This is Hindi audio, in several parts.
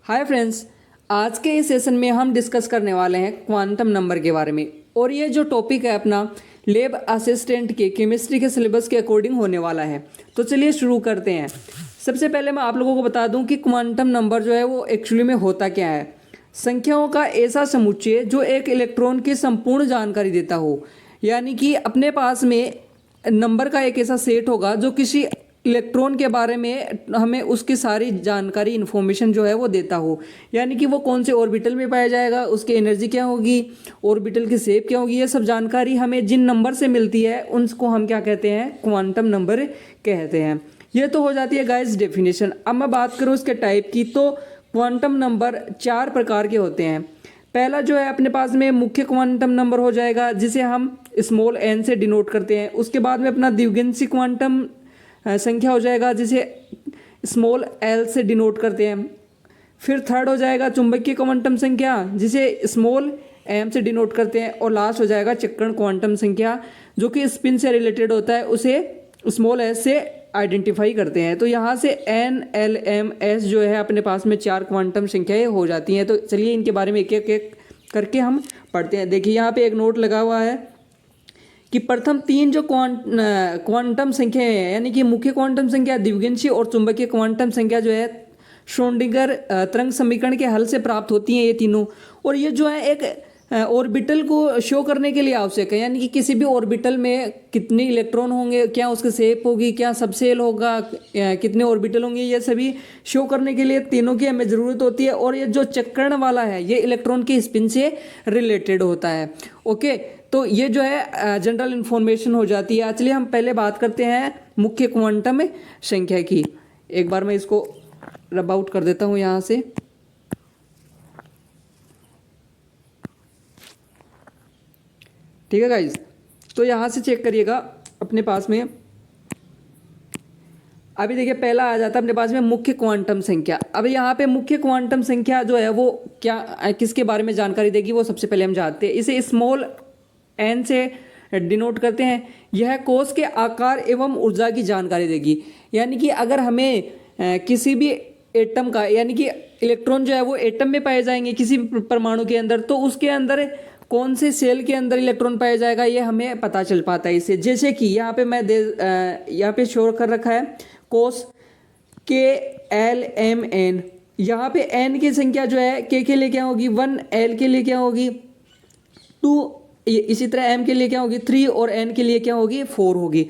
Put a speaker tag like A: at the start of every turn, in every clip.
A: हाय फ्रेंड्स, आज के इस सेशन में हम डिस्कस करने वाले हैं क्वांटम नंबर के बारे में। और ये जो टॉपिक है अपना लैब असिस्टेंट के केमिस्ट्री के सिलेबस के अकॉर्डिंग होने वाला है। तो चलिए शुरू करते हैं। सबसे पहले मैं आप लोगों को बता दूं कि क्वांटम नंबर जो है वो एक्चुअली में होता क्या है। संख्याओं का ऐसा समुच्चय जो एक इलेक्ट्रॉन की संपूर्ण जानकारी देता हो, यानी कि अपने पास में नंबर का एक ऐसा सेट होगा जो किसी इलेक्ट्रॉन के बारे में हमें उसकी सारी जानकारी इन्फॉर्मेशन जो है वो देता हो। यानी कि वो कौन से ऑर्बिटल में पाया जाएगा, उसकी एनर्जी क्या होगी, ऑर्बिटल की शेप क्या होगी, ये सब जानकारी हमें जिन नंबर से मिलती है उनको हम क्या कहते हैं, क्वांटम नंबर कहते हैं। ये तो हो जाती है गाइस डेफिनेशन। अब मैं बात करूँ उसके टाइप की, तो क्वांटम नंबर 4 प्रकार के होते हैं। पहला जो है अपने पास में मुख्य क्वांटम नंबर हो जाएगा, जिसे हम स्मॉल n से डिनोट करते हैं। उसके बाद में अपना द्विगिंशी क्वांटम संख्या हो जाएगा, जिसे स्मॉल l से डिनोट करते हैं। फिर थर्ड हो जाएगा चुंबकीय क्वांटम संख्या, जिसे स्मॉल m से डिनोट करते हैं। और लास्ट हो जाएगा चक्रण क्वांटम संख्या, जो कि स्पिन से रिलेटेड होता है, उसे स्मॉल s से आइडेंटिफाई करते हैं। तो यहाँ से n l m s जो है अपने पास में 4 क्वांटम संख्याएं हो जाती हैं। तो चलिए इनके बारे में एक एक करके हम पढ़ते हैं। देखिए यहाँ पे एक नोट लगा हुआ है कि प्रथम 3 जो क्वांटम संख्याएं हैं, यानी कि मुख्य क्वांटम संख्या, द्विगिंशी और चुंबकीय क्वांटम संख्या जो है श्रोडिंगर तरंग समीकरण के हल से प्राप्त होती हैं ये तीनों। और ये जो है एक ऑर्बिटल को शो करने के लिए आवश्यक है, यानी कि किसी भी ऑर्बिटल में कितने इलेक्ट्रॉन होंगे, क्या उसकी शेप होगी, क्या सबसेल होगा, कितने ऑर्बिटल होंगे, ये सभी शो करने के लिए तीनों की हमें ज़रूरत होती है। और ये जो चक्रण वाला है ये इलेक्ट्रॉन की स्पिन से रिलेटेड होता है। ओके, तो ये जो है जनरल इन्फॉर्मेशन हो जाती है। चलिए हम पहले बात करते हैं मुख्य क्वांटम संख्या की। एक बार मैं इसको रब आउट कर देता हूँ यहाँ से। ठीक है गाइज, तो यहाँ से चेक करिएगा अपने पास में। अभी देखिए पहला आ जाता है अपने पास में मुख्य क्वांटम संख्या। अब यहाँ पे मुख्य क्वांटम संख्या जो है वो क्या किसके बारे में जानकारी देगी, वो सबसे पहले हम जानते हैं। इसे स्मॉल n से डिनोट करते हैं। यह कोश के आकार एवं ऊर्जा की जानकारी देगी। यानी कि अगर हमें किसी भी एटम का, यानी कि इलेक्ट्रॉन जो है वो एटम में पाए जाएंगे किसी भी परमाणु के अंदर, तो उसके अंदर कौन से सेल के अंदर इलेक्ट्रॉन पाया जाएगा ये हमें पता चल पाता है इससे। जैसे कि यहाँ पे मैं यहाँ पे शो कर रखा है कोस के एल एम एन। यहाँ पे n की संख्या जो है k के लिए क्या होगी 1, l के लिए क्या होगी 2, इसी तरह m के लिए क्या होगी 3 और n के लिए क्या होगी 4 होगी।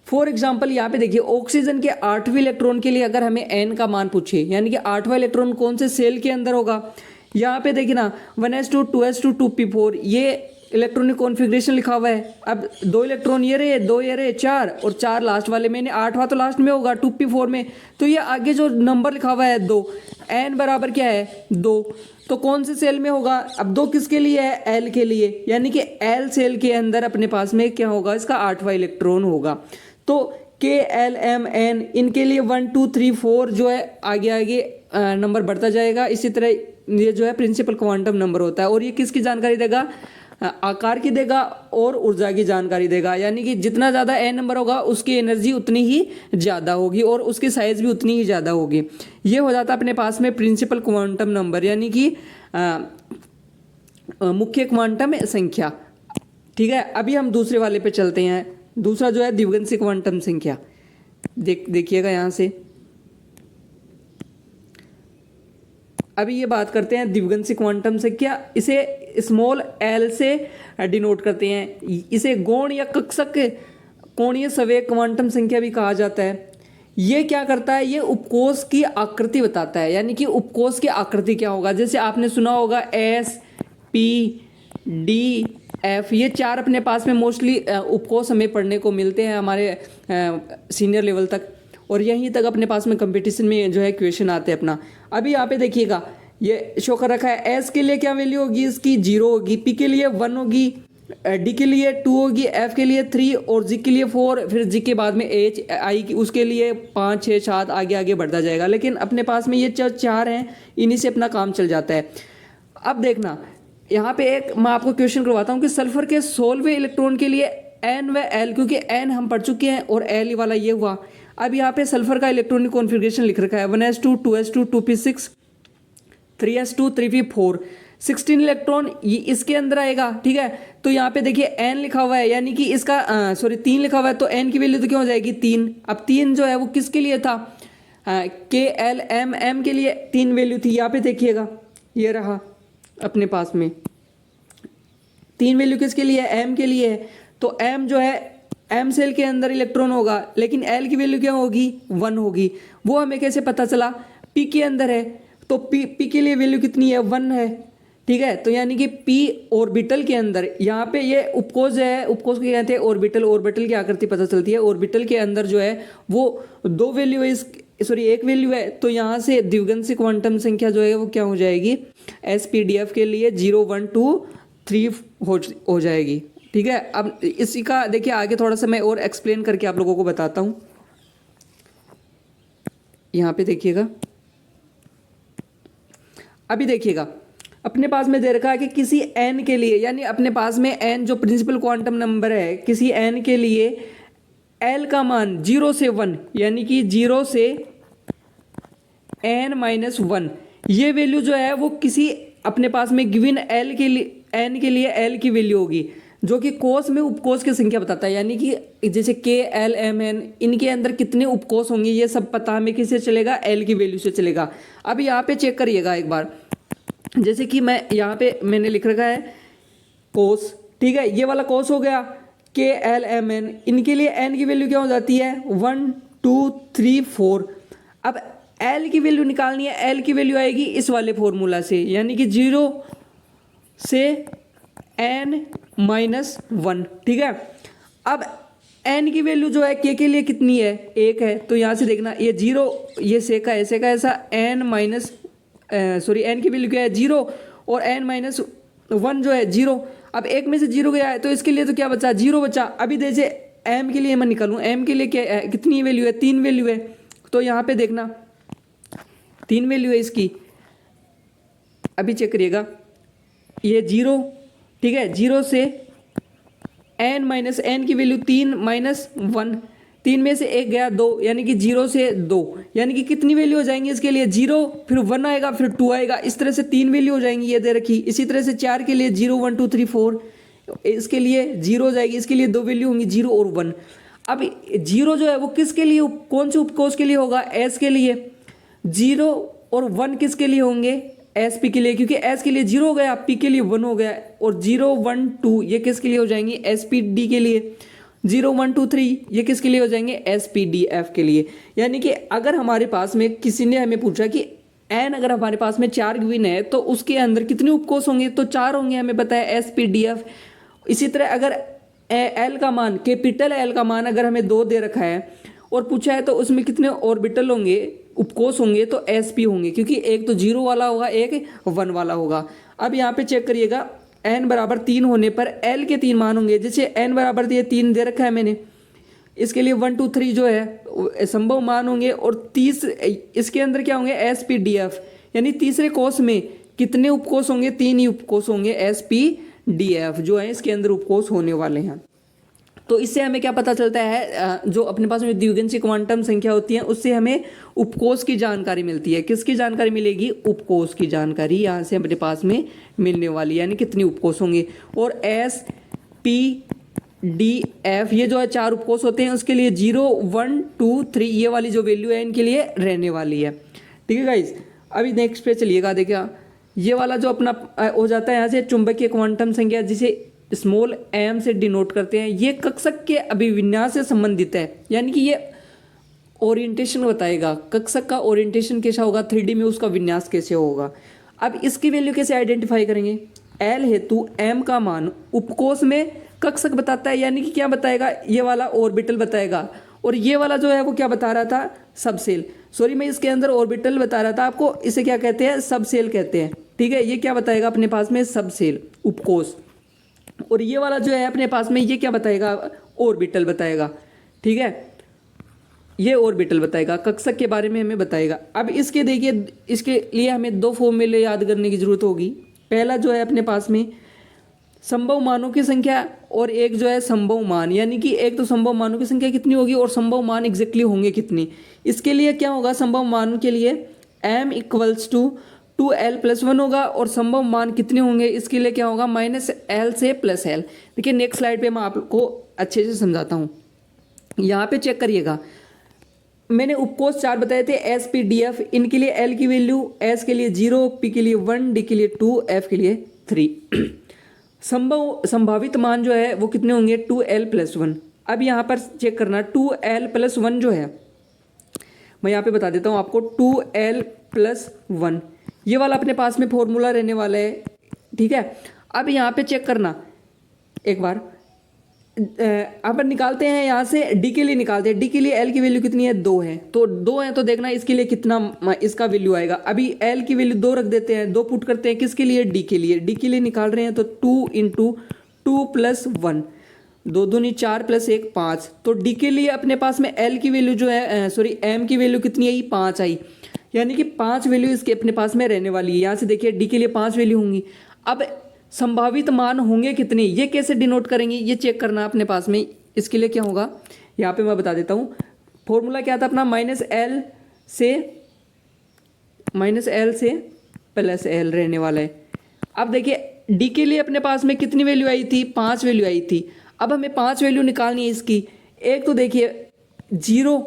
A: फॉर एग्जाम्पल यहाँ पे देखिए ऑक्सीजन के 8वें इलेक्ट्रॉन के लिए अगर हमें n का मान पूछे, यानी कि 8वां इलेक्ट्रॉन कौन से सेल के अंदर होगा, यहाँ पे देखिए ना 1s2 2s2 2p4 ये इलेक्ट्रॉनिक कॉन्फ़िगरेशन लिखा हुआ है। अब 2 इलेक्ट्रॉन ये रहे, 2 ये रहे, 4 और 4 लास्ट वाले में, 8वां तो लास्ट में होगा 2p4 में। तो ये आगे जो नंबर लिखा हुआ है 2, n बराबर क्या है 2, तो कौन से सेल में होगा। अब 2 किसके लिए है, l के लिए, यानी कि l सेल के अंदर अपने पास में क्या होगा, इसका 8वां इलेक्ट्रॉन होगा। तो k l m n इनके लिए 1 2 3 4 जो है आगे आगे नंबर बढ़ता जाएगा। इसी तरह ये जो है प्रिंसिपल क्वांटम नंबर होता है। और ये किसकी जानकारी देगा, आकार की देगा और ऊर्जा की जानकारी देगा। यानी कि जितना ज़्यादा n नंबर होगा उसकी एनर्जी उतनी ही ज़्यादा होगी और उसकी साइज़ भी उतनी ही ज़्यादा होगी। ये हो जाता है अपने पास में प्रिंसिपल क्वांटम नंबर, यानी कि मुख्य क्वांटम संख्या। ठीक है, अभी हम दूसरे वाले पे चलते हैं। दूसरा जो है द्विगिंशी क्वांटम संख्या। देखिएगा यहाँ से अभी ये बात करते हैं द्विगिंशी क्वांटम संख्या। इसे स्मॉल l से डिनोट करते हैं। इसे गौण या कक्षक कोणीय संवेग क्वांटम संख्या भी कहा जाता है। ये क्या करता है, ये उपकोष की आकृति बताता है। यानी कि उपकोष की आकृति क्या होगा, जैसे आपने सुना होगा S P D F, ये 4 अपने पास में मोस्टली उपकोष हमें पढ़ने को मिलते हैं हमारे सीनियर लेवल तक, और यहीं तक अपने पास में कंपटीशन में जो है क्वेश्चन आते हैं अपना। अभी यहाँ पे देखिएगा ये शो कर रखा है, एस के लिए क्या वैल्यू होगी, इसकी 0 होगी, पी के लिए 1 होगी, डी के लिए 2 होगी, एफ के लिए 3 और जी के लिए 4, फिर जी के बाद में एच आई की उसके लिए 5 6 7 आगे आगे बढ़ता जाएगा। लेकिन अपने पास में ये 4 हैं, इन्हीं से अपना काम चल जाता है। अब देखना यहाँ पे एक मैं आपको क्वेश्चन करवाता हूँ कि सल्फर के 16वें इलेक्ट्रॉन के लिए n व l, क्योंकि n हम पढ़ चुके हैं और l वाला ये हुआ। अब यहाँ पे सल्फर का इलेक्ट्रॉनिक कॉन्फ़िगरेशन लिख रखा है 1s2 2s2 2p6 3s2 3p4 16 electron ये इसके अंदर आएगा, ठीक है। तो यहाँ पे देखिए n लिखा हुआ है, यानी कि इसका 3 लिखा हुआ है, तो n की वैल्यू तो क्या हो जाएगी 3। अब 3 जो है वो किसके लिए था, के एल एम एम के लिए 3 वैल्यू थी। यहाँ पे देखिएगा ये रहा अपने पास में 3 वैल्यू किसके लिए है, m के लिए है। तो m जो है m सेल के अंदर इलेक्ट्रॉन होगा, लेकिन l की वैल्यू क्या होगी 1 होगी। वो हमें कैसे पता चला, p के अंदर है तो p के लिए वैल्यू कितनी है 1 है, ठीक है। तो यानी कि p ऑर्बिटल के अंदर, यहाँ पे ये उपकोष है, उपकोष को कहते हैं ऑर्बिटल। ऑर्बिटल की आकृति पता चलती है, ऑर्बिटल के अंदर जो है वो 2 वैल्यू है, एक वैल्यू है। तो यहाँ से द्विगुणित क्वांटम संख्या जो है वो क्या हो जाएगी, SPDF के लिए 0 1 2 3 हो जाएगी, ठीक है। अब इसी का देखिए आगे थोड़ा सा मैं और एक्सप्लेन करके आप लोगों को बताता हूँ। यहाँ पे देखिएगा, अभी देखिएगा अपने पास में दे रखा है कि किसी n के लिए, यानी अपने पास में n जो प्रिंसिपल क्वांटम नंबर है, किसी n के लिए l का मान 0 से 1, यानी कि 0 से n-1, ये वैल्यू जो है वो किसी अपने पास में गिवन l के लिए, n के लिए l की वैल्यू होगी, जो कि कोष में उपकोष की संख्या बताता है। यानी कि जैसे k l m n, इनके अंदर कितने उपकोष होंगे ये सब पता हमें किससे चलेगा, l की वैल्यू से चलेगा। अब यहाँ पे चेक करिएगा एक बार, जैसे कि मैं यहाँ पे मैंने लिख रखा है कोष, ठीक है। ये वाला कोष हो गया k l m n, इनके लिए n की वैल्यू क्या हो जाती है 1 2 3 4। अब l की वैल्यू निकालनी है, l की वैल्यू आएगी इस वाले फॉर्मूला से, यानी कि 0 से n-1, ठीक है। अब n की वैल्यू जो है k के लिए कितनी है 1 है, तो यहाँ से देखना ये 0, ये से का ऐसा n की वैल्यू क्या है 0 और n-1 जो है 0। अब 1 में से 0 गया है तो इसके लिए तो क्या बचा 0 बचा। अभी जैसे m के लिए मैं निकालूँ, m के लिए क्या है, कितनी वैल्यू है 3 वैल्यू है, तो यहाँ पे देखना 3 वैल्यू है इसकी। अभी चेक करिएगा ये 0, ठीक है, 0 से n की वैल्यू 3-1, 3 में से 1 गया 2, यानी कि 0 से 2, यानी कि कितनी वैल्यू हो जाएंगी इसके लिए 0, फिर 1 आएगा, फिर 2 आएगा, इस तरह से 3 वैल्यू हो जाएंगी, ये दे रखी। इसी तरह से 4 के लिए 0 1 2 3 4, इसके लिए 0 हो जाएगी, इसके लिए 2 वैल्यू होंगी 0 और 1। अब 0 जो है वो किसके लिए, कौन से उपकोष के लिए होगा, S के लिए। 0 और 1 किसके लिए होंगे, SP के लिए, क्योंकि S के लिए 0 हो गया, P के लिए 1 हो गया, और 0 1 2 ये किसके लिए हो जाएंगी, SPD के लिए। 0 1 2 3 ये किसके लिए हो जाएंगे, SPDF के लिए। यानी कि अगर हमारे पास में किसी ने हमें पूछा कि n अगर हमारे पास में 4 गिवन है तो उसके अंदर कितने उपकोष होंगे, तो 4 होंगे, हमें पता है SPDF। इसी तरह अगर L का मान, कैपिटल L का मान अगर हमें 2 दे रखा है और पूछा है तो उसमें कितने ऑर्बिटल होंगे, उपकोष होंगे, तो SP होंगे, क्योंकि एक तो 0 वाला होगा, एक 1 वाला होगा। अब यहाँ पे चेक करिएगा n बराबर 3 होने पर L के 3 मान होंगे। जैसे n बराबर 3 दे रखा है मैंने, इसके लिए 1 2 3 जो है संभव मान होंगे, और इसके अंदर क्या होंगे SPDF, यानी तीसरे कोष में कितने उपकोष होंगे, 3 ही उपकोष होंगे SPDF जो है इसके अंदर उपकोष होने वाले हैं। तो इससे हमें क्या पता चलता है, जो अपने पास में द्विगुणित क्वांटम संख्या होती है उससे हमें उपकोष की जानकारी मिलती है। किसकी जानकारी मिलेगी, उपकोष की जानकारी यहाँ से अपने पास में मिलने वाली है, यानी कितने उपकोष होंगे। और SPDF ये जो है 4 उपकोष होते हैं, उसके लिए 0 1 2 3 ये वाली जो वैल्यू है इनके लिए रहने वाली है, ठीक है गाइज। अभी नेक्स्ट पे चलिएगा, देखिए ये वाला जो अपना हो जाता है यहाँ से चुंबकीय क्वांटम संख्या, जिसे स्मॉल m से डिनोट करते हैं, ये कक्षक के अभिविन्यास से संबंधित है, यानी कि ये ओरिएंटेशन बताएगा, कक्षक का ओरिएंटेशन कैसा होगा, 3D में उसका विन्यास कैसे होगा। अब इसकी वैल्यू कैसे आइडेंटिफाई करेंगे, L हेतु m का मान उपकोष में कक्षक बताता है, यानी कि क्या बताएगा, ये वाला ऑर्बिटल बताएगा, और ये वाला जो है वो क्या बता रहा था, सबसेल। सॉरी मैं इसके अंदर ऑर्बिटल बता रहा था आपको, इसे क्या कहते हैं, सबसेल कहते हैं, ठीक है। ये क्या बताएगा अपने पास में, सबसेल उपकोष। और ये वाला जो है अपने पास में ये क्या बताएगा, ऑर्बिटल बताएगा, ठीक है, ये ऑर्बिटल बताएगा, कक्षक के बारे में हमें बताएगा। अब इसके देखिए, इसके लिए हमें 2 फॉर्मूले याद करने की जरूरत होगी। पहला जो है अपने पास में संभव मानों की संख्या, और एक जो है संभव मान, यानी कि एक तो संभव मानों की संख्या कितनी होगी और संभव मान एग्जैक्टली होंगे कितनी। इसके लिए क्या होगा, संभव मान के लिए m = 2l+1 होगा और संभव मान कितने होंगे इसके लिए क्या होगा -l से +l। देखिए नेक्स्ट स्लाइड पे मैं आपको अच्छे से समझाता हूँ। यहाँ पे चेक करिएगा, मैंने उपकोष 4 बताए थे SPDF, इनके लिए L की वैल्यू S के लिए 0, P के लिए 1, D के लिए 2, F के लिए 3। संभावित मान जो है वो कितने होंगे 2l+1। अब यहाँ पर चेक करना 2l+1 जो है, मैं यहाँ पे बता देता हूँ आपको 2l+1 ये वाला अपने पास में फॉर्मूला रहने वाला है, ठीक है। अब यहाँ पे चेक करना एक बार, अपन निकालते हैं यहाँ से डी के लिए निकालते हैं। डी के लिए एल की वैल्यू कितनी है 2 है, तो 2 है तो देखना इसके लिए कितना इसका वैल्यू आएगा। अभी एल की वैल्यू 2 रख देते हैं, 2 पुट करते हैं किसके लिए डी के लिए। डी के लिए निकाल रहे हैं तो 2 × 2 + 1, 2 दूनी 4 + 1 5। तो डी के लिए अपने पास में एल की वैल्यू जो है सॉरी एम की वैल्यू कितनी आई 5 आई, यानी कि 5 वैल्यू इसके अपने पास में रहने वाली है। यहाँ से देखिए डी के लिए 5 वैल्यू होंगी। अब संभावित मान होंगे कितने, ये कैसे डिनोट करेंगे ये चेक करना अपने पास में। इसके लिए क्या होगा यहाँ पे मैं बता देता हूँ, फॉर्मूला क्या था अपना -l से +l रहने वाला है। अब देखिए डी के लिए अपने पास में कितनी वैल्यू आई थी 5 वैल्यू आई थी। अब हमें 5 वैल्यू निकालनी है इसकी। एक तो देखिए 0,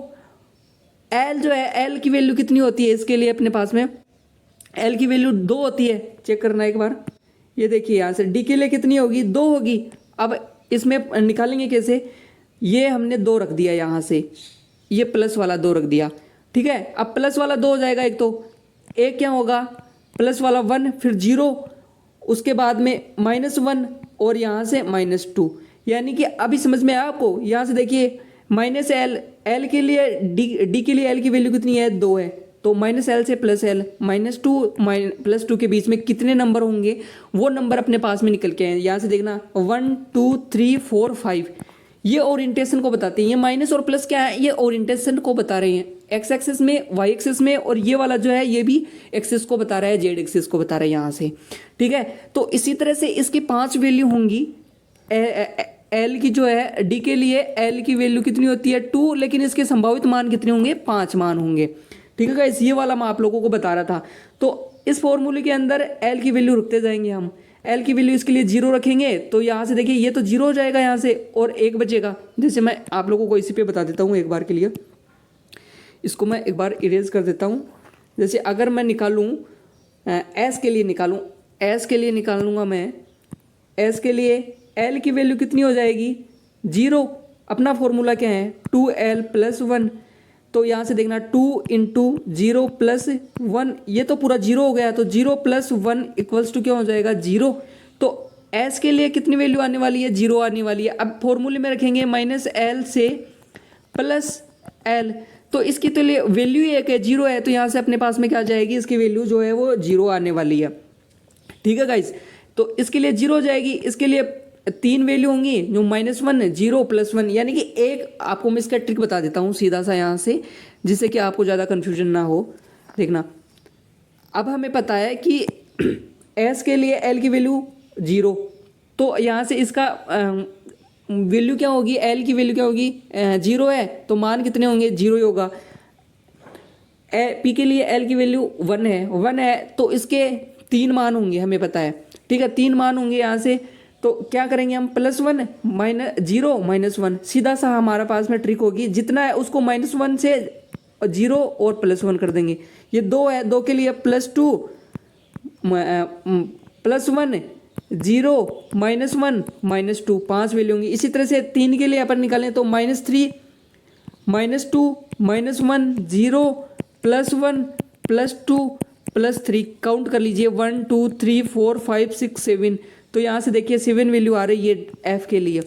A: एल जो है एल की वैल्यू कितनी होती है इसके लिए अपने पास में, एल की वैल्यू 2 होती है। चेक करना एक बार, ये देखिए यहाँ से डी के लिए कितनी होगी 2 होगी। अब इसमें निकालेंगे कैसे, ये हमने 2 रख दिया यहाँ से, ये प्लस वाला 2 रख दिया, ठीक है। अब प्लस वाला 2 हो जाएगा एक, तो एक क्या होगा प्लस वाला 1, फिर 0, उसके बाद में -1 और यहाँ से -2। यानी कि अभी समझ में आया आपको। यहाँ से देखिए -l, एल के लिए डी के लिए एल की वैल्यू कितनी है 2 है, तो -l से +l, -2 +2 के बीच में कितने नंबर होंगे वो नंबर अपने पास में निकल के आए। यहाँ से देखना 1 2 3 4 5, ये ओरिएंटेशन को बताते हैं। ये माइनस और प्लस क्या है, ये ओरिएंटेशन को बता रहे हैं, एक्स एक्सिस में, वाई एक्सिस में, और ये वाला जो है ये भी एक्सिस को बता रहा है, जेड एक्सिस को बता रहा है यहाँ से, ठीक है। तो इसी तरह से इसकी 5 वैल्यू होंगी। एल की जो है डी के लिए एल की वैल्यू कितनी होती है 2, लेकिन इसके संभावित मान कितने होंगे 5 मान होंगे, ठीक है गाइस। ये वाला मैं आप लोगों को बता रहा था। तो इस फॉर्मूले के अंदर एल की वैल्यू रखते जाएंगे हम। एल की वैल्यू इसके लिए 0 रखेंगे तो यहाँ से देखिए ये तो 0 हो जाएगा यहाँ से, और 1 बचेगा। जैसे मैं आप लोगों को इसी पे बता देता हूँ एक बार के लिए, इसको मैं एक बार इरेज कर देता हूँ। जैसे अगर मैं निकालूँ एस के लिए निकालूँ, एस के लिए निकाल लूँगा मैं, एस के लिए एल की वैल्यू कितनी हो जाएगी 0। अपना फॉर्मूला क्या है 2l+1, तो यहाँ से देखना 2 × 0 + 1, ये तो पूरा 0 हो गया, तो 0 + 1 = क्या हो जाएगा 0। तो s के लिए कितनी वैल्यू आने वाली है 0 आने वाली है। अब फॉर्मूले में रखेंगे -l से +l, तो इसकी तो लिए वैल्यू एक है 0 है, तो यहाँ से अपने पास में क्या आ जाएगी, इसकी वैल्यू जो है वो 0 आने वाली है, ठीक है गाइज। तो इसके लिए 0 हो जाएगी, इसके लिए 3 वैल्यू होंगी जो -1 0 +1, यानी कि एक आपको मैं इसका ट्रिक बता देता हूँ सीधा सा यहाँ से, जिससे कि आपको ज़्यादा कन्फ्यूजन ना हो। देखना अब हमें पता है कि s के लिए l की वैल्यू 0, तो यहाँ से इसका वैल्यू क्या होगी, l की वैल्यू क्या होगी 0 है, तो मान कितने होंगे 0 ही होगा। p के लिए l की वैल्यू 1 है, तो इसके 3 मान होंगे हमें पता है, ठीक है। 3 मान होंगे यहाँ से, तो क्या करेंगे हम +1 -0 -1, सीधा सा हमारा पास में ट्रिक होगी, जितना है उसको -1 से 0 और +1 कर देंगे। ये 2 है, 2 के लिए +2 +1 0 -1 -2, 5 वैल्यू होंगी। इसी तरह से 3 के लिए अपन निकालें तो -3 -2 -1 0 +1 +2 +3, काउंट कर लीजिए 1 2 3 4 5 6 7, तो यहाँ से देखिए 7 वैल्यू आ रही है एफ के लिए।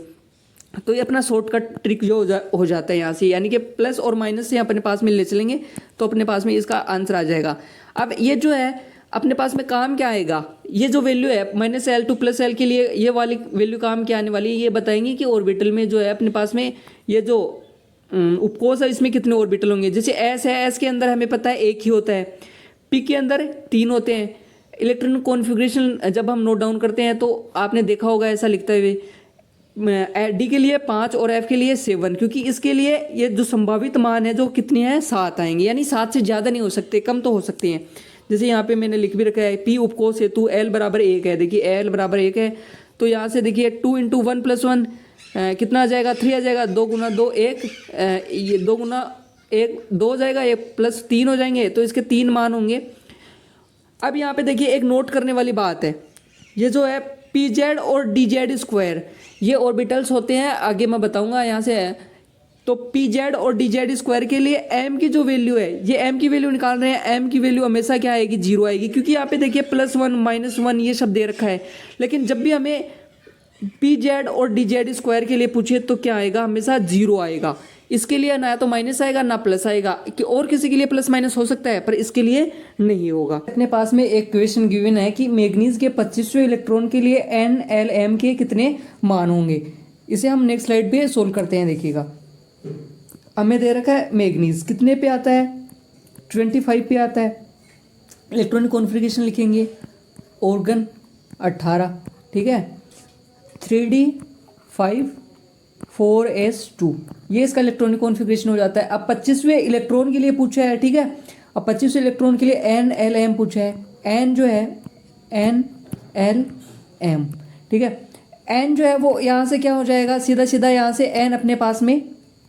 A: तो ये अपना शॉर्टकट ट्रिक जो हो जाता है यहाँ से, यानी कि प्लस और माइनस से अपने पास में ले चलेंगे तो अपने पास में इसका आंसर आ जाएगा। अब ये जो है अपने पास में काम क्या आएगा, ये जो वैल्यू है -l to +l के लिए ये वाली वैल्यू काम क्या आने वाली है, ये बताएंगे कि ऑर्बिटल में जो है अपने पास में ये जो उपकोष है इसमें कितने ऑर्बिटल होंगे। जैसे एस है, एस के अंदर हमें पता है 1 ही होता है, पी के अंदर 3 होते हैं। इलेक्ट्रॉन कॉन्फ़िगरेशन जब हम नोट डाउन करते हैं तो आपने देखा होगा ऐसा लिखते हुए, डी के लिए 5 और एफ के लिए 7, क्योंकि इसके लिए ये जो संभावित मान है जो कितने हैं 7 आएंगे, यानी 7 से ज़्यादा नहीं हो सकते, कम तो हो सकते हैं। जैसे यहाँ पे मैंने लिख भी रखा है P उपकोष हेतु L बराबर 1 है। देखिए L बराबर 1 है, तो यहाँ से देखिए 2 × 1 + 1 कितना आ जाएगा, 3 आ जाएगा। 2 × 2 1, ये 2 × 1 2 हो जाएगा, ये +3 हो जाएंगे, तो इसके 3 मान होंगे। अब यहाँ पे देखिए एक नोट करने वाली बात है, ये जो है PZ और DZ², ये ऑर्बिटल्स होते हैं, आगे मैं बताऊंगा यहाँ से है। तो PZ और DZ² के लिए m की जो वैल्यू है, ये m की वैल्यू निकाल रहे हैं। m की वैल्यू हमेशा क्या आएगी, 0 आएगी, क्योंकि यहाँ पे देखिए +1 -1 ये सब दे रखा है। लेकिन जब भी हमें PZ और DZ² के लिए पूछे तो क्या आएगा, हमेशा 0 आएगा। इसके लिए ना तो माइनस आएगा ना प्लस आएगा, कि और किसी के लिए प्लस माइनस हो सकता है पर इसके लिए नहीं होगा। अपने पास में एक क्वेश्चन गिवन है कि मैग्नीज के 25वें इलेक्ट्रॉन के लिए NLM के कितने मान होंगे। इसे हम नेक्स्ट स्लाइड पे सोल्व करते हैं। देखिएगा, हमें दे रखा है मैग्नीज कितने पे आता है, 25 पे आता है। इलेक्ट्रॉनिक कॉन्फ़िगरेशन लिखेंगे, ऑर्गन 18, ठीक है, 3d5 4s2, ये इसका इलेक्ट्रॉनिक कॉन्फ़िगरेशन हो जाता है। अब 25वें इलेक्ट्रॉन के लिए पूछा है, ठीक है। अब 25वें इलेक्ट्रॉन के लिए NLM पूछा है। n जो है NLM, ठीक है। n जो है वो यहाँ से क्या हो जाएगा, सीधा सीधा यहाँ से n अपने पास में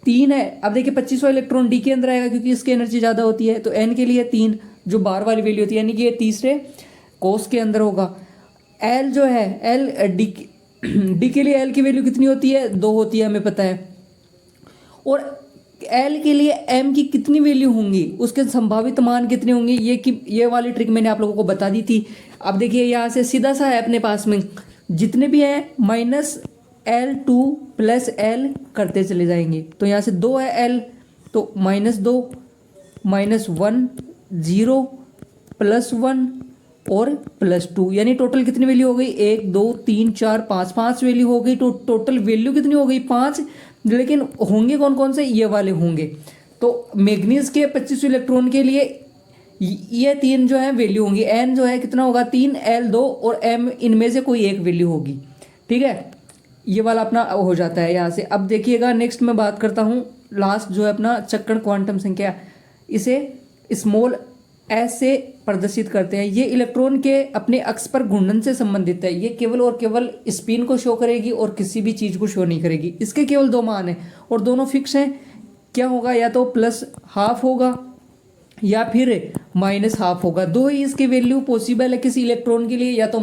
A: 3 है। अब देखिए 25वां इलेक्ट्रॉन d के अंदर आएगा, क्योंकि इसकी एनर्जी ज़्यादा होती है, तो n के लिए 3, जो बार वाली वैल्यू होती है, यानी कि ये तीसरे कोस के अंदर होगा। l जो है l d के लिए l की वैल्यू कितनी होती है, 2 होती है, हमें पता है। और l के लिए m की कितनी वैल्यू होंगी, उसके संभावित मान कितने होंगे, ये वाली ट्रिक मैंने आप लोगों को बता दी थी। अब देखिए यहाँ से सीधा सा है अपने पास में, जितने भी हैं -L2 + L करते चले जाएंगे। तो यहाँ से 2 है L, तो -2 -1 0 +1 और +2, यानी टोटल कितनी वैल्यू हो गई, 1 2 3 4 5 वैल्यू हो गई। तो टोटल वैल्यू कितनी हो गई, 5। लेकिन होंगे कौन कौन से, ये वाले होंगे। तो मैग्नीज के 25वें इलेक्ट्रॉन के लिए ये 3 जो है वैल्यू होंगी। n जो है कितना होगा, 3, L 2 और m इनमें से कोई एक वैल्यू होगी, ठीक है। ये वाला अपना हो जाता है यहाँ से। अब देखिएगा नेक्स्ट मैं बात करता हूँ, लास्ट जो है अपना चक्रण क्वांटम संख्या, इसे स्मॉल s से प्रदर्शित करते हैं। ये इलेक्ट्रॉन के अपने अक्ष पर घूर्णन से संबंधित है। ये केवल और केवल स्पिन को शो करेगी और किसी भी चीज़ को शो नहीं करेगी। इसके केवल 2 मान हैं और दोनों फिक्स हैं। क्या होगा, या तो +½ होगा या फिर -½ होगा। 2 ही इसकी वैल्यू पॉसिबल है किसी इलेक्ट्रॉन के लिए, या तो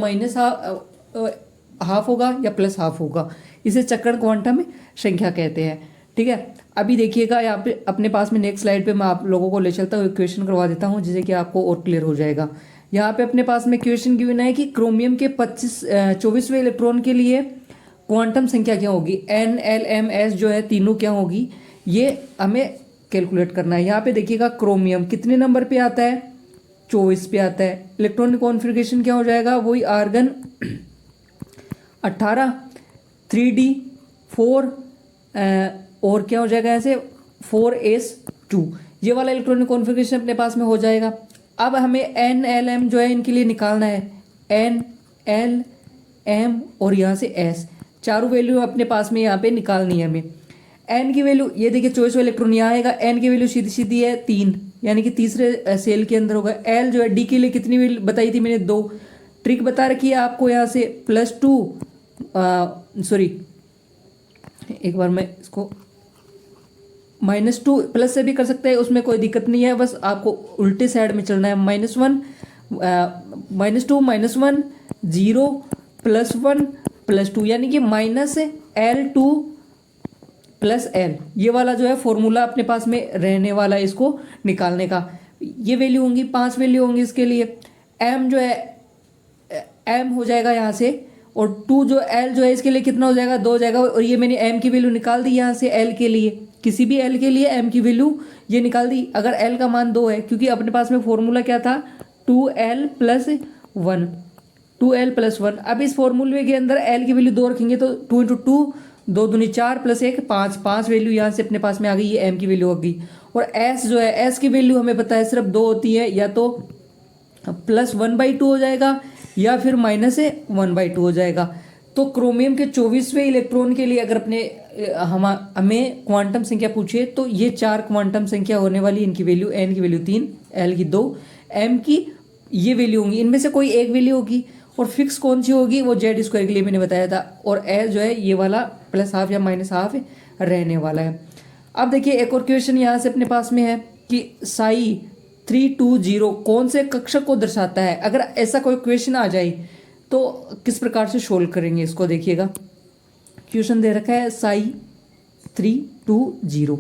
A: -½ होगा या +½ होगा। इसे चक्रण क्वांटम संख्या कहते हैं, ठीक है। अभी देखिएगा यहाँ पे अपने पास में नेक्स्ट स्लाइड पे मैं आप लोगों को ले चलता हूँ, क्वेश्चन करवा देता हूँ, जिससे कि आपको और क्लियर हो जाएगा। यहाँ पे अपने पास में क्वेश्चन गिवन है कि क्रोमियम के 24वें इलेक्ट्रॉन के लिए क्वांटम संख्या क्या होगी, NLMS जो है तीनों क्या होगी, ये हमें कैलकुलेट करना है। यहाँ पे देखिएगा क्रोमियम कितने नंबर पे आता है, 24 पे आता है। इलेक्ट्रॉनिक कॉन्फ़िगरेशन क्या हो जाएगा, वही आर्गन 18 3d4 और क्या हो जाएगा ऐसे 4s2, ये वाला इलेक्ट्रॉनिक कॉन्फ़िगरेशन अपने पास में हो जाएगा। अब हमें NLM जो है इनके लिए निकालना है, NLM और यहाँ से S, चारों वैल्यू अपने पास में यहाँ पे निकालनी है हमें। n की वैल्यू ये देखिए 24वां इलेक्ट्रॉन यहाँ आएगा, n की वैल्यू सीधी सीधी है 3, यानी कि तीसरे सेल के अंदर होगा। L जो है D के लिए कितनी वैल्यू बताई थी मैंने, 2। ट्रिक बता रखी है आपको यहाँ से +2 सॉरी एक बार मैं इसको -2 प्लस से भी कर सकते हैं, उसमें कोई दिक्कत नहीं है, बस आपको उल्टे साइड में चलना है। -1 -2 -1 0 +1 +2, यानी कि -L2 + L, ये वाला जो है फॉर्मूला अपने पास में रहने वाला है इसको निकालने का। ये वैल्यू होंगी, 5 वैल्यू होंगी इसके लिए। m जो है m हो जाएगा यहाँ से, और 2 जो L जो है इसके लिए कितना हो जाएगा, 2 हो जाएगा। और ये मैंने m की वैल्यू निकाल दी यहाँ से, L के लिए किसी भी L के लिए m की वैल्यू ये निकाल दी। अगर L का मान 2 है, क्योंकि अपने पास में फॉर्मूला क्या था, 2L + 1, 2L + 1। अब इस फॉर्मूले के अंदर L की वैल्यू 2 रखेंगे तो 2 × 2 2 दूनी 4 + 1 5 वैल्यू यहाँ से अपने पास में आ गई, ये m की वैल्यू होगी। और s जो है, s की वैल्यू हमें पता है सिर्फ 2 होती है, या तो +1/2 हो जाएगा या फिर -1/2 हो जाएगा। तो क्रोमियम के 24वें इलेक्ट्रॉन के लिए अगर अपने हमें क्वांटम संख्या पूछे तो ये 4 क्वांटम संख्या होने वाली, इनकी वैल्यू, n की वैल्यू 3, L की 2, m की ये वैल्यू होंगी, इनमें से कोई एक वैल्यू होगी और फिक्स कौन सी होगी, वो जेड स्क्वायर के लिए मैंने बताया था। और एल जो है ये वाला प्लस हाफ या माइनस हाफ रहने वाला है। अब देखिए एक और क्वेश्चन यहाँ से अपने पास में है कि साई 320 कौन से कक्षक को दर्शाता है। अगर ऐसा कोई क्वेश्चन आ जाए तो किस प्रकार से सोल्व करेंगे इसको, देखिएगा क्वेश्चन दे रखा है साई 320।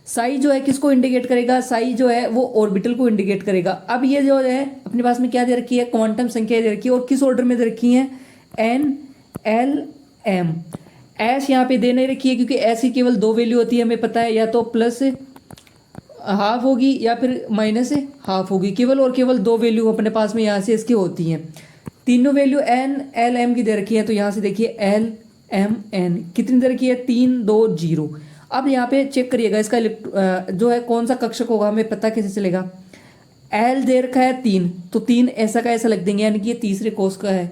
A: साई जो है किसको इंडिकेट करेगा, साई जो है वो ऑर्बिटल को इंडिकेट करेगा। अब ये जो है अपने पास में क्या दे रखी है, क्वांटम संख्या दे रखी है और किस ऑर्डर में दे रखी है, एन एल एम। एस यहाँ पे दे नहीं रखी है क्योंकि एस की केवल दो वैल्यू होती है, हमें पता है, या तो प्लस हाफ होगी या फिर माइनस हाफ होगी, केवल और केवल दो वैल्यू अपने पास में यहाँ से इसकी होती हैं। तीनों वैल्यू एन एल एम की दे रखी है, तो यहाँ से देखिए एल एम एन कितनी दे रखी है, 320। अब यहाँ पे चेक करिएगा इसका जो है कौन सा कक्षक होगा, हमें पता कैसे चलेगा। एल दे रखा है 3, तो 3 ऐसा का ऐसा लग देंगे, यानी कि ये तीसरे कोस का है।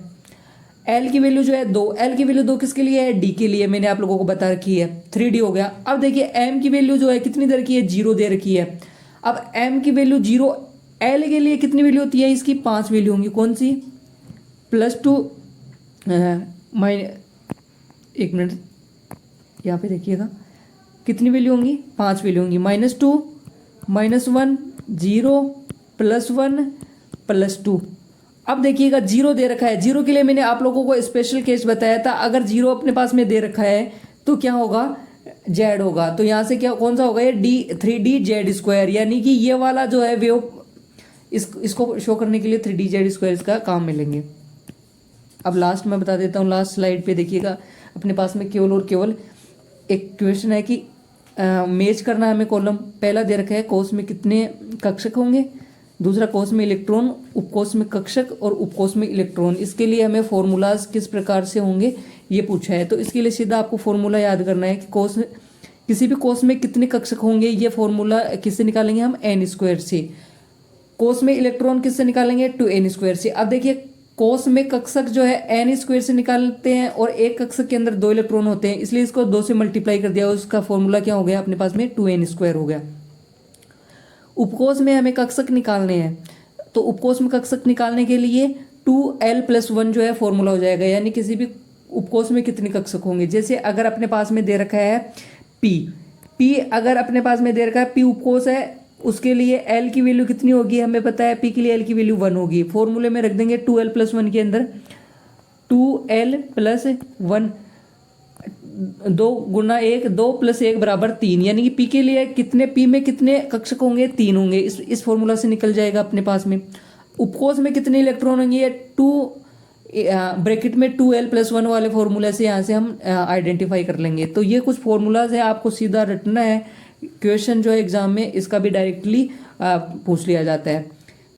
A: एल की वैल्यू जो है 2, एल की वैल्यू 2 किसके लिए है, डी के लिए, मैंने आप लोगों को बता रखी है, 3D हो गया। अब देखिए एम की वैल्यू जो है कितनी दे रखी है, 0 दे रखी है। अब एम की वैल्यू 0, एल के लिए कितनी वैल्यू होती है, इसकी 5 वैल्यू होंगी, कौन सी, +2 एक मिनट यहाँ पे देखिएगा कितनी वैल्यू होंगी, 5 वैल्यू होंगी, -2 -1 0 +1 +2। अब देखिएगा 0 दे रखा है, 0 के लिए मैंने आप लोगों को स्पेशल केस बताया था। अगर 0 अपने पास में दे रखा है तो क्या होगा, जेड होगा। तो यहाँ से क्या कौन सा होगा, ये डी 3D जेड स्क्वायर, यानी कि ये वाला जो है वेव इसको शो करने के लिए 3D जेड स्क्वायर का काम मिलेंगे। अब लास्ट में बता देता हूँ, लास्ट स्लाइड पे देखिएगा अपने पास में केवल और केवल एक क्वेश्चन है कि मैच करना है हमें कॉलम। पहला दे रखा है कोस में कितने कक्षक होंगे, दूसरा कोस में इलेक्ट्रॉन, उपकोष में कक्षक और उपकोष में इलेक्ट्रॉन। इसके लिए हमें फॉर्मूलाज किस प्रकार से होंगे ये पूछा है। तो इसके लिए सीधा आपको फॉर्मूला याद करना है कि कोस किसी भी कोस में कितने कक्षक होंगे, ये फॉर्मूला किससे निकालेंगे हम, n² से। कोस में इलेक्ट्रॉन किससे निकालेंगे, 2n² से। अब देखिए कोस में कक्षक जो है n² से निकालते हैं और एक कक्षक के अंदर 2 इलेक्ट्रॉन होते हैं, इसलिए इसको 2 से मल्टीप्लाई कर दिया, उसका फॉर्मूला क्या हो गया अपने पास में, 2n² हो गया। उपकोष में हमें कक्षक निकालने हैं, तो उपकोष में कक्षक निकालने के लिए 2l+1 जो है फॉर्मूला हो जाएगा, यानी किसी भी उपकोष में कितने कक्षक होंगे। जैसे अगर अपने पास में दे रखा है p अगर अपने पास में दे रखा है p उपकोष है, उसके लिए l की वैल्यू कितनी होगी, हमें पता है p के लिए l की वैल्यू 1 होगी। फॉर्मूले में रख देंगे 2l+1 के अंदर 2l+1, 2 गुना 1, 2 + 1 = 3, यानी कि p के लिए कितने, p में कितने कक्षक होंगे, 3 होंगे। इस फॉर्मूला से निकल जाएगा अपने पास में। उपकोष में कितने इलेक्ट्रॉन होंगे, 2 ब्रैकेट में 2l+1 वाले फॉर्मूला से यहाँ से हम आइडेंटिफाई कर लेंगे। तो ये कुछ फॉर्मूलाज है, आपको सीधा रटना है। क्वेश्चन जो है एग्जाम में इसका भी डायरेक्टली पूछ लिया जाता है।